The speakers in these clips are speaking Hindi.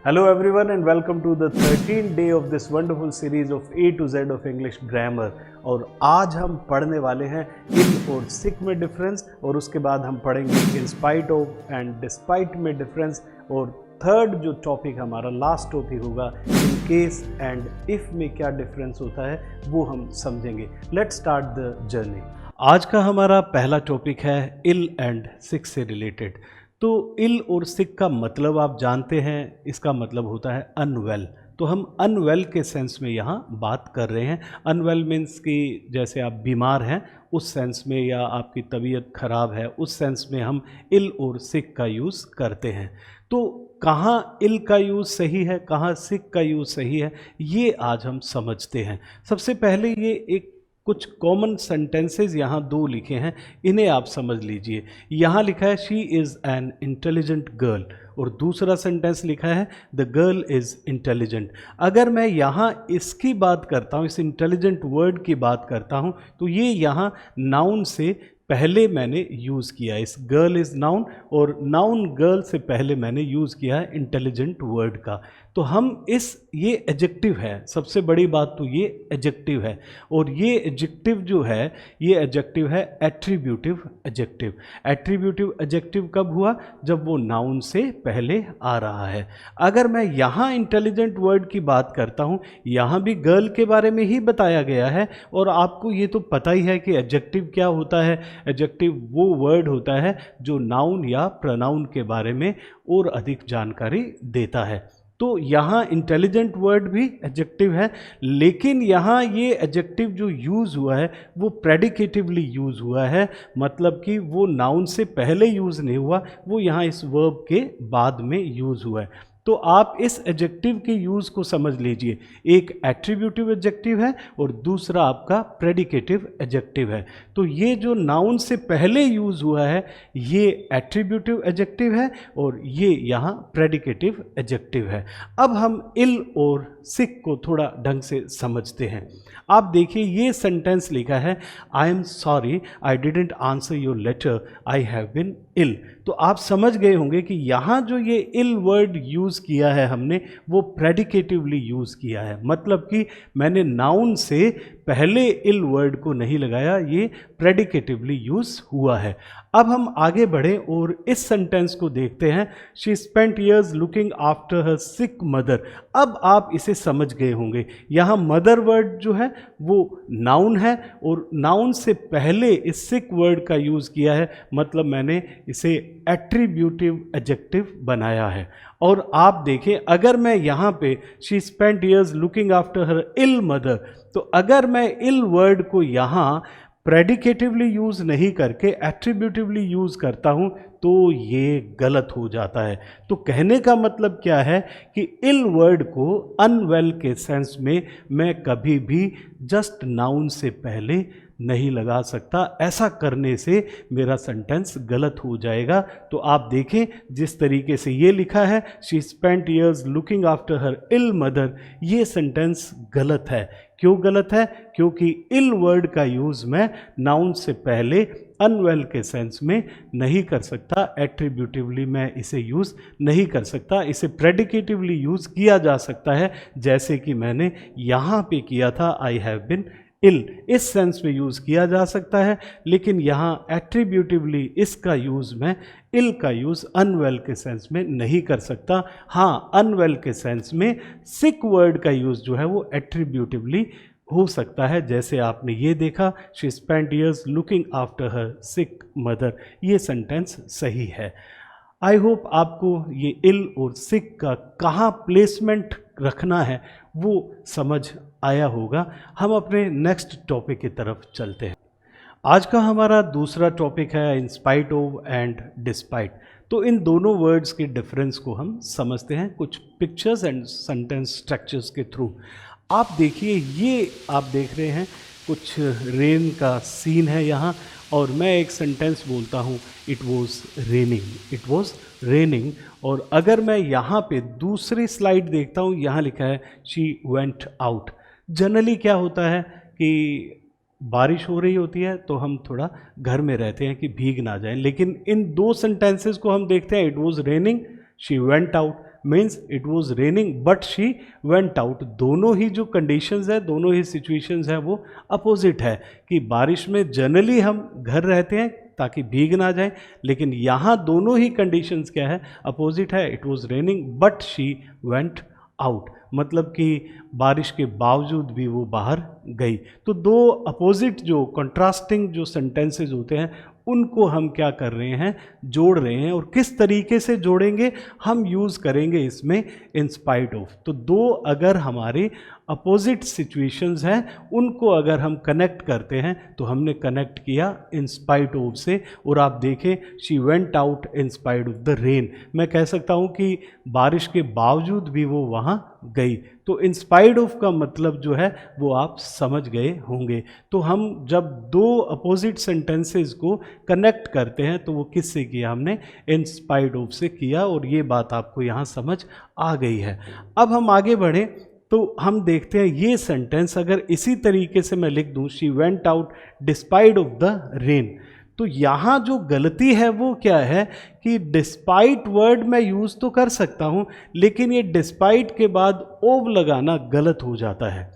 Hello everyone and welcome to the 13th day of this wonderful series of A to Z of English Grammar। और आज हम पढ़ने वाले हैं इन और सिक में डिफरेंस, और उसके बाद हम पढ़ेंगे in spite of and despite में डिफरेंस, और थर्ड जो टॉपिक हमारा लास्ट टॉपिक होगा इन केस एंड इफ़ में क्या डिफरेंस होता है वो हम समझेंगे। Let's start the journey. आज का हमारा पहला टॉपिक है इल एंड सिक से रिलेटेड। तो इल और सिक का मतलब आप जानते हैं, इसका मतलब होता है अनवेल। तो हम अनवेल के सेंस में यहाँ बात कर रहे हैं। अनवेल मीन्स कि जैसे आप बीमार हैं उस सेंस में, या आपकी तबीयत ख़राब है उस सेंस में हम इल और सिक का यूज़ करते हैं। तो कहाँ इल का यूज़ सही है, कहाँ सिक का यूज़ सही है, ये आज हम समझते हैं। सबसे पहले ये एक कुछ कॉमन सेंटेंसेस यहाँ दो लिखे हैं, इन्हें आप समझ लीजिए। यहाँ लिखा है she is an intelligent girl, और दूसरा सेंटेंस लिखा है द गर्ल इज़ इंटेलिजेंट। अगर मैं यहाँ इसकी बात करता हूँ, इस इंटेलिजेंट वर्ड की बात करता हूँ, तो ये यहाँ नाउन से पहले मैंने यूज़ किया है। इस गर्ल इज़ नाउन, और नाउन गर्ल से पहले मैंने यूज़ किया है इंटेलिजेंट वर्ड का। तो हम ये एडजेक्टिव है, सबसे बड़ी बात तो ये एडजेक्टिव है, और ये एडजेक्टिव जो है ये एडजेक्टिव है एट्रीब्यूटिव एडजेक्टिव। एट्रीब्यूटिव एडजेक्टिव कब हुआ? जब वो नाउन से पहले आ रहा है। अगर मैं यहाँ इंटेलिजेंट वर्ड की बात करता हूँ, यहाँ भी गर्ल के बारे में ही बताया गया है, और आपको ये तो पता ही है कि एडजेक्टिव क्या होता है। एडजेक्टिव वो वर्ड होता है जो नाउन या प्रोनाउन के बारे में और अधिक जानकारी देता है। तो यहाँ इंटेलिजेंट वर्ड भी एडजेक्टिव है, लेकिन यहाँ ये एडजेक्टिव जो यूज़ हुआ है वो प्रेडिकेटिवली यूज़ हुआ है, मतलब कि वो नाउन से पहले यूज़ नहीं हुआ, वो यहाँ इस वर्ब के बाद में यूज़ हुआ है। तो आप इस एडजेक्टिव के यूज़ को समझ लीजिए, एक एट्रीब्यूटिव एडजेक्टिव है और दूसरा आपका प्रेडिकेटिव एडजेक्टिव है। तो ये जो नाउन से पहले यूज़ हुआ है ये एट्रीब्यूटिव एडजेक्टिव है, और ये यहाँ प्रेडिकेटिव एडजेक्टिव है। अब हम इल और सिक को थोड़ा ढंग से समझते हैं। आप देखिए ये सेंटेंस लिखा है I am sorry I didn't answer your letter I have been ill. तो आप समझ गए होंगे कि यहाँ जो ये इल वर्ड यूज़ किया है हमने वो प्रेडिकेटिवली यूज़ किया है, मतलब कि मैंने नाउन से पहले इल वर्ड को नहीं लगाया, ये प्रेडिकेटिवली यूज़ हुआ है। अब हम आगे बढ़ें और इस सेंटेंस को देखते हैं। She spent years looking after her sick mother. अब आप इसे समझ गए होंगे, यहाँ मदर वर्ड जो है वो नाउन है, और नाउन से पहले इस सिक वर्ड का यूज़ किया है, मतलब मैंने इसे एट्रीब्यूटिव एडजेक्टिव बनाया है। और आप देखें अगर मैं यहाँ पे she spent years looking after her ill mother, तो अगर मैं इल वर्ड को यहाँ प्रेडिकेटिवली यूज़ नहीं करके एट्रीब्यूटिवली यूज़ करता हूँ तो ये गलत हो जाता है। तो कहने का मतलब क्या है कि इल वर्ड को अनवेल के सेंस में मैं कभी भी जस्ट नाउन से पहले नहीं लगा सकता। ऐसा करने से मेरा सेंटेंस गलत हो जाएगा। तो आप देखें जिस तरीके से ये लिखा है she spent years looking after her ill mother, ये सेंटेंस गलत है। क्यों गलत है? क्योंकि इल वर्ड का यूज़ मैं नाउन से पहले अनवेल के सेंस में नहीं कर सकता, एट्रीब्यूटिवली मैं इसे यूज़ नहीं कर सकता। इसे प्रेडिकेटिवली यूज़ किया जा सकता है, जैसे कि मैंने यहाँ पे किया था आई हैव बिन इल, इस सेंस में यूज़ किया जा सकता है। लेकिन यहाँ एट्रीब्यूटिवली इसका यूज़ मैं इल का यूज़ अनवेल के सेंस में नहीं कर सकता। हाँ, अनवेल के सेंस में सिक वर्ड का यूज़ जो है वो एट्रीब्यूटिवली हो सकता है, जैसे आपने ये देखा she spent years looking after her sick mother, ये सेंटेंस सही है। आई होप आपको ये इल और सिक का कहाँ प्लेसमेंट रखना है वो समझ आया होगा। हम अपने नेक्स्ट टॉपिक की तरफ चलते हैं। आज का हमारा दूसरा टॉपिक है in spite of and despite. तो इन दोनों वर्ड्स के डिफरेंस को हम समझते हैं कुछ पिक्चर्स एंड सेंटेंस स्ट्रक्चर्स के थ्रू। आप देखिए ये आप देख रहे हैं कुछ रेन का सीन है यहाँ, और मैं एक सेंटेंस बोलता हूँ it was raining, it was raining. और अगर मैं यहाँ पे दूसरी स्लाइड देखता हूँ, यहाँ लिखा है शी वेंट आउट। जनरली क्या होता है कि बारिश हो रही होती है तो हम थोड़ा घर में रहते हैं कि भीग ना जाएं, लेकिन इन दो सेंटेंसेस को हम देखते हैं, it was raining she went out, means it was raining but she went out. दोनों ही जो कंडीशंस है, दोनों ही सिचुएशंस है वो अपोजिट है, कि बारिश में जनरली हम घर रहते हैं ताकि भीग ना जाएं, लेकिन यहाँ दोनों ही कंडीशंस क्या है, अपोजिट है। It was raining but she went out, मतलब कि बारिश के बावजूद भी वो बाहर गई। तो दो अपोजिट जो कंट्रास्टिंग जो सेंटेंसेस होते हैं उनको हम क्या कर रहे हैं, जोड़ रहे हैं। और किस तरीके से जोड़ेंगे, हम यूज़ करेंगे इसमें इन स्पाइट ऑफ। तो दो अगर हमारे अपोजिट सिचुएशंस हैं उनको अगर हम कनेक्ट करते हैं तो हमने कनेक्ट किया इन स्पाइट ऑफ से। और आप देखें, she went out in spite of the rain, मैं कह सकता हूँ कि बारिश के बावजूद भी वो वहाँ गई। तो इन स्पाइट ऑफ का मतलब जो है वो आप समझ गए होंगे। तो हम जब दो अपोजिट सेंटेंसेस को कनेक्ट करते हैं तो वो किससे किया, हमने इन स्पाइट ऑफ से किया। और ये बात आपको यहाँ समझ आ गई है। अब हम आगे बढ़ें तो हम देखते हैं ये सेंटेंस अगर इसी तरीके से मैं लिख दूं, she went out despite of the rain, तो यहाँ जो गलती है वो क्या है कि डिस्पाइट वर्ड मैं यूज़ तो कर सकता हूँ, लेकिन ये डिस्पाइट के बाद ओव लगाना गलत हो जाता है।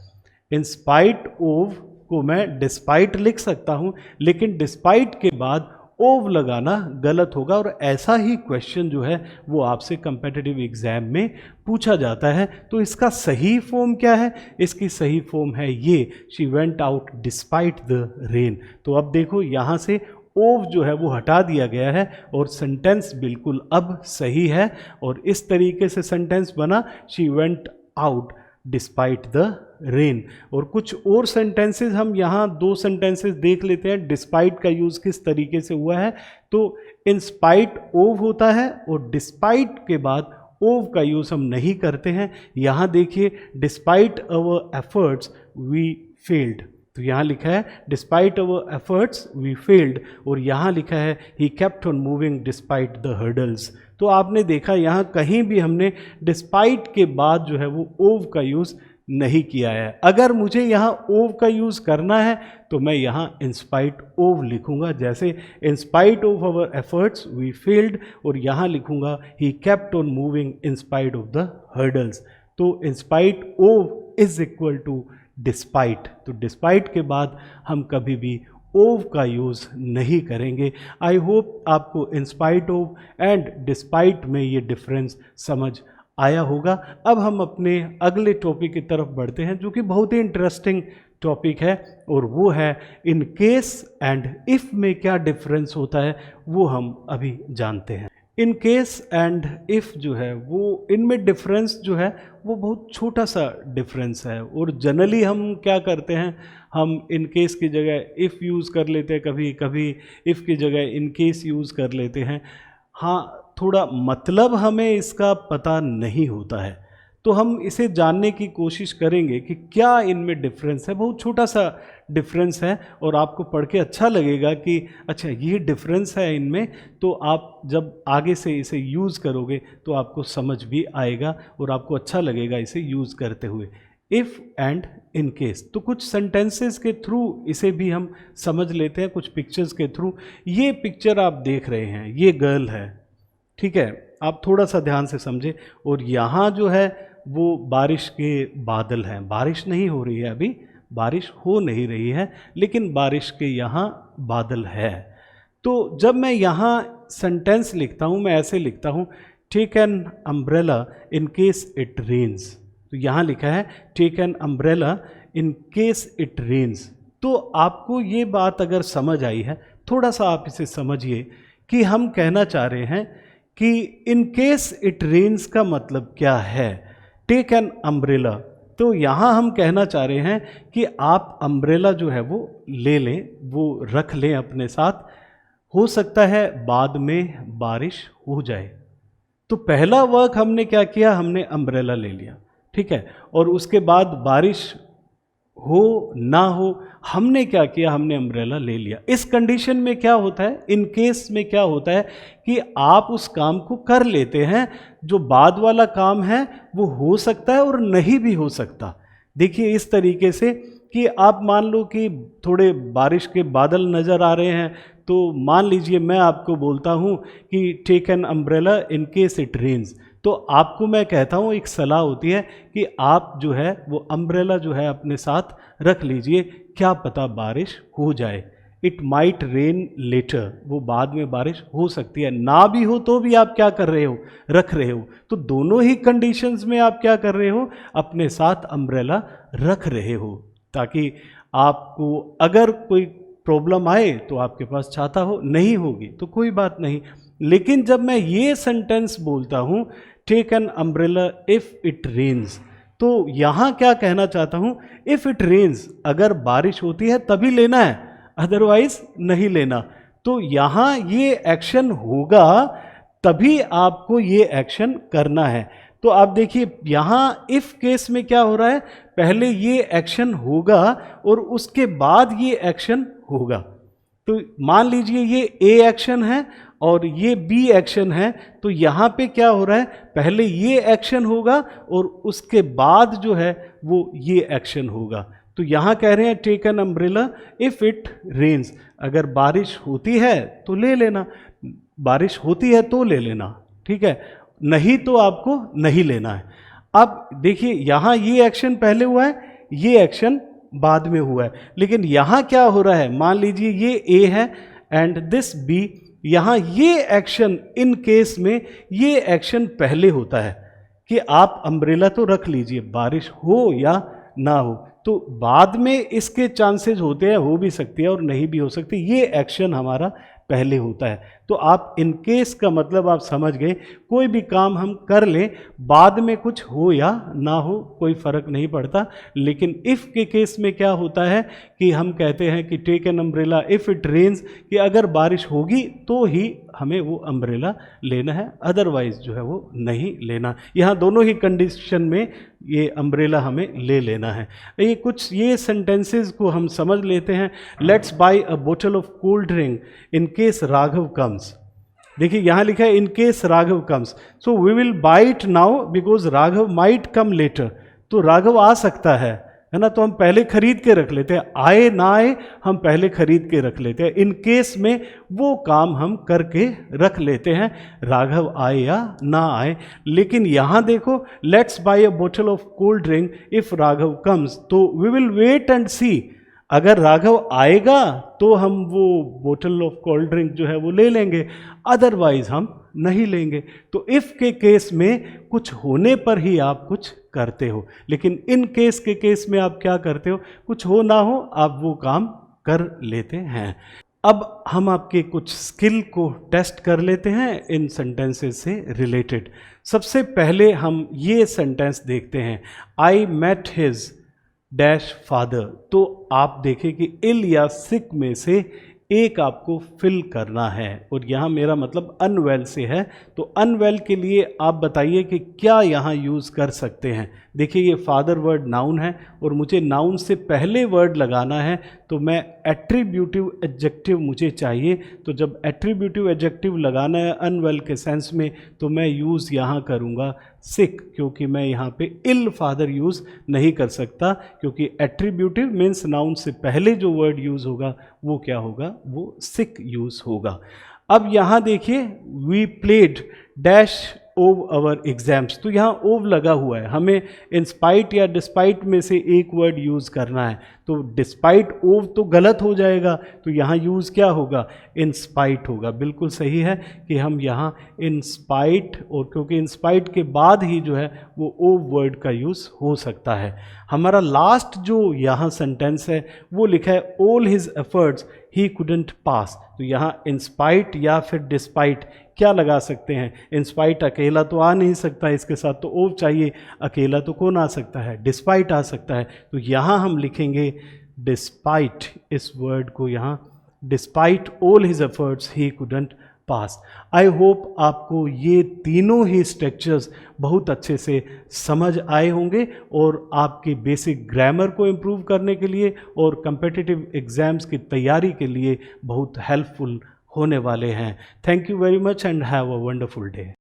इन स्पाइट ओव को मैं डिस्पाइट लिख सकता हूँ, लेकिन डिस्पाइट के बाद ओव लगाना गलत होगा। और ऐसा ही क्वेश्चन जो है वो आपसे कम्पिटिटिव एग्जाम में पूछा जाता है। तो इसका सही फॉर्म क्या है, इसकी सही फॉर्म है ये, she went out despite the rain. तो अब देखो यहाँ से ओव जो है वो हटा दिया गया है और सेंटेंस बिल्कुल अब सही है। और इस तरीके से सेंटेंस बना, she went out despite the rain. और कुछ और सेंटेंसेस हम यहाँ दो सेंटेंसेस देख लेते हैं, डिस्पाइट का यूज़ किस तरीके से हुआ है। तो इन स्पाइट ओव होता है और डिस्पाइट के बाद ओव का यूज़ हम नहीं करते हैं। यहाँ देखिए, despite our efforts we failed, तो यहाँ लिखा है despite our efforts we failed, और यहाँ लिखा है he kept on moving despite the hurdles. तो आपने देखा यहाँ कहीं भी हमने डिस्पाइट के बाद जो है वो ओव का यूज़ नहीं किया है। अगर मुझे यहाँ ओव का यूज़ करना है तो मैं यहाँ इंस्पाइट ओव लिखूँगा, जैसे in spite of our efforts we failed, और यहाँ लिखूँगा he kept on moving in spite of the hurdles. तो in spite of is equal to despite. तो डिस्पाइट के बाद हम कभी भी ओव का यूज़ नहीं करेंगे। आई होप आपको इंस्पाइट ऑफ एंड डिस्पाइट में ये डिफरेंस समझ आया होगा। अब हम अपने अगले टॉपिक की तरफ बढ़ते हैं जो कि बहुत ही इंटरेस्टिंग टॉपिक है, और वो है इन केस एंड इफ़ में क्या डिफरेंस होता है वो हम अभी जानते हैं। इन केस एंड इफ़ जो है वो इनमें डिफरेंस जो है वो बहुत छोटा सा डिफरेंस है। और जनरली हम क्या करते हैं, हम इन केस की जगह इफ़ यूज़ कर लेते हैं, कभी कभी इफ़ की जगह इन केस यूज़ कर लेते हैं। हाँ, थोड़ा मतलब हमें इसका पता नहीं होता है, तो हम इसे जानने की कोशिश करेंगे कि क्या इनमें डिफरेंस है। बहुत छोटा सा डिफरेंस है और आपको पढ़ के अच्छा लगेगा कि अच्छा ये डिफरेंस है इनमें। तो आप जब आगे से इसे यूज़ करोगे तो आपको समझ भी आएगा और आपको अच्छा लगेगा इसे यूज़ करते हुए। इफ़ एंड इन केस, तो कुछ सेंटेंसेस के थ्रू इसे भी हम समझ लेते हैं, कुछ पिक्चर्स के थ्रू। ये पिक्चर आप देख रहे हैं, ये गर्ल है, ठीक है, आप थोड़ा सा ध्यान से समझे। और यहाँ जो है वो बारिश के बादल हैं, बारिश नहीं हो रही है अभी, बारिश हो नहीं रही है, लेकिन बारिश के यहाँ बादल है। तो जब मैं यहाँ सेंटेंस लिखता हूँ मैं ऐसे लिखता हूँ, take an umbrella in case it rains. तो यहाँ लिखा है take an umbrella in case it rains. तो आपको ये बात अगर समझ आई है, थोड़ा सा आप इसे समझिए कि हम कहना चाह रहे हैं कि इन केस इट रेन्स का मतलब क्या है। टेक एन अम्ब्रेला, तो यहाँ हम कहना चाह रहे हैं कि आप अम्ब्रेला जो है वो ले लें, वो रख लें अपने साथ, हो सकता है बाद में बारिश हो जाए। तो पहला वर्क हमने क्या किया, हमने अम्ब्रेला ले लिया, ठीक है, और उसके बाद बारिश हो ना हो हमने क्या किया, हमने अम्ब्रेला ले लिया। इस कंडीशन में क्या होता है, इन केस में क्या होता है कि आप उस काम को कर लेते हैं, जो बाद वाला काम है वो हो सकता है और नहीं भी हो सकता। देखिए इस तरीके से कि आप मान लो कि थोड़े बारिश के बादल नज़र आ रहे हैं, तो मान लीजिए मैं आपको बोलता हूँ कि take an umbrella in case it rains, तो आपको मैं कहता हूँ, एक सलाह होती है कि आप जो है वो अम्ब्रेला जो है अपने साथ रख लीजिए, क्या पता बारिश हो जाए। इट माइट रेन लेटर, वो बाद में बारिश हो सकती है, ना भी हो तो भी आप क्या कर रहे हो, रख रहे हो। तो दोनों ही कंडीशंस में आप क्या कर रहे हो, अपने साथ अम्ब्रेला रख रहे हो, ताकि आपको अगर कोई प्रॉब्लम आए तो आपके पास छाता हो, नहीं होगी तो कोई बात नहीं। लेकिन जब मैं ये सेंटेंस बोलता हूँ take an umbrella if it rains, तो यहाँ क्या कहना चाहता हूँ, इफ इट रेन्स, अगर बारिश होती है तभी लेना है, अदरवाइज नहीं लेना। तो यहाँ ये एक्शन होगा तभी आपको ये एक्शन करना है। तो आप देखिए यहाँ इफ केस में क्या हो रहा है, पहले ये एक्शन होगा और उसके बाद ये एक्शन होगा। तो मान लीजिए ये ए एक्शन है और ये बी एक्शन है, तो यहाँ पे क्या हो रहा है, पहले ये एक्शन होगा और उसके बाद जो है वो ये एक्शन होगा। तो यहाँ कह रहे हैं take an umbrella if it rains, अगर बारिश होती है तो ले लेना, बारिश होती है तो ले लेना, ठीक है, नहीं तो आपको नहीं लेना है। अब देखिए यहाँ ये एक्शन पहले हुआ है, ये एक्शन बाद में हुआ है, लेकिन यहाँ क्या हो रहा है, मान लीजिए ये ए है एंड दिस बी, यहाँ ये एक्शन इन केस में ये एक्शन पहले होता है कि आप अम्ब्रेला तो रख लीजिए, बारिश हो या ना हो, तो बाद में इसके चांसेस होते हैं, हो भी सकती है और नहीं भी हो सकती, ये एक्शन हमारा पहले होता है। तो आप इन केस का मतलब आप समझ गए, कोई भी काम हम कर लें, बाद में कुछ हो या ना हो कोई फ़र्क नहीं पड़ता। लेकिन इफ़ के केस में क्या होता है कि हम कहते हैं कि take an umbrella if it rains, कि अगर बारिश होगी तो ही हमें वो अम्ब्रेला लेना है, अदरवाइज जो है वो नहीं लेना। यहाँ दोनों ही कंडीशन में ये अम्ब्रेला हमें ले लेना है। ये कुछ ये सेंटेंसेस को हम समझ लेते हैं। लेट्स बाय अ बोतल of cold drink in case Raghav comes. देखिए यहाँ लिखा है in case Raghav comes, so we will buy it now because Raghav might come later. तो राघव आ सकता है ना, तो हम पहले खरीद के रख लेते हैं, आए ना आए हम पहले खरीद के रख लेते हैं। इन केस में वो काम हम करके रख लेते हैं, राघव आए या ना आए। लेकिन यहाँ देखो लेट्स बाय अ बोतल of cold drink if Raghav comes, तो वी विल वेट एंड सी, अगर राघव आएगा तो हम वो बोतल ऑफ कोल्ड ड्रिंक जो है वो ले लेंगे, अदरवाइज हम नहीं लेंगे। तो इफ़ के केस में कुछ होने पर ही आप कुछ करते हो, लेकिन इन केस के केस में आप क्या करते हो, कुछ हो ना हो आप वो काम कर लेते हैं। अब हम आपके कुछ स्किल को टेस्ट कर लेते हैं इन सेंटेंसेस से रिलेटेड। सबसे पहले हम ये सेंटेंस देखते हैं, I met his dash father. तो आप देखें कि इल या सिक में से एक आपको फिल करना है, और यहाँ मेरा मतलब अनवेल से है, तो अनवेल के लिए आप बताइए कि क्या यहाँ यूज़ कर सकते हैं। देखिए ये फादर वर्ड नाउन है और मुझे नाउन से पहले वर्ड लगाना है, तो मैं एट्रीब्यूटिव एडजेक्टिव मुझे चाहिए। तो जब एट्रीब्यूटिव एडजेक्टिव लगाना है अनवेल के सेंस में, तो मैं यूज़ यहाँ करूँगा सिक, क्योंकि मैं यहाँ पे इल फादर यूज़ नहीं कर सकता, क्योंकि एट्रीब्यूटिव मीन्स नाउन से पहले जो वर्ड यूज़ होगा वो क्या होगा, वो सिक यूज़ होगा। अब यहाँ देखिए वी प्लेड डैश ओव अवर एग्जाम्स, तो यहाँ ओव लगा हुआ है, हमें इंस्पाइट या डिस्पाइट में से एक वर्ड यूज़ करना है। तो डिस्पाइट ओव तो गलत हो जाएगा, तो यहाँ यूज़ क्या होगा, इंस्पाइट होगा। बिल्कुल सही है कि हम यहाँ इंस्पाइट, और क्योंकि इंस्पाइट के बाद ही जो है वो ओव वर्ड का यूज़ हो सकता है। हमारा लास्ट जो यहाँ सेंटेंस है वो लिखा है all his efforts he couldn't pass, तो यहाँ इंस्पाइट या फिर डिस्पाइट क्या लगा सकते हैं। इंस्पाइट अकेला तो आ नहीं सकता, इसके साथ तो ओव चाहिए, अकेला तो कौन आ सकता है, डिस्पाइट आ सकता है। तो यहाँ हम लिखेंगे डिस्पाइट, इस वर्ड को यहाँ despite all his efforts he couldn't pass. I hope आपको ये तीनों ही स्ट्रक्चर्स बहुत अच्छे से समझ आए होंगे और आपकी बेसिक ग्रामर को इम्प्रूव करने के लिए और कम्पिटिटिव एग्ज़ाम्स की तैयारी के लिए बहुत हेल्पफुल होने वाले हैं। Thank you very much and have a wonderful day.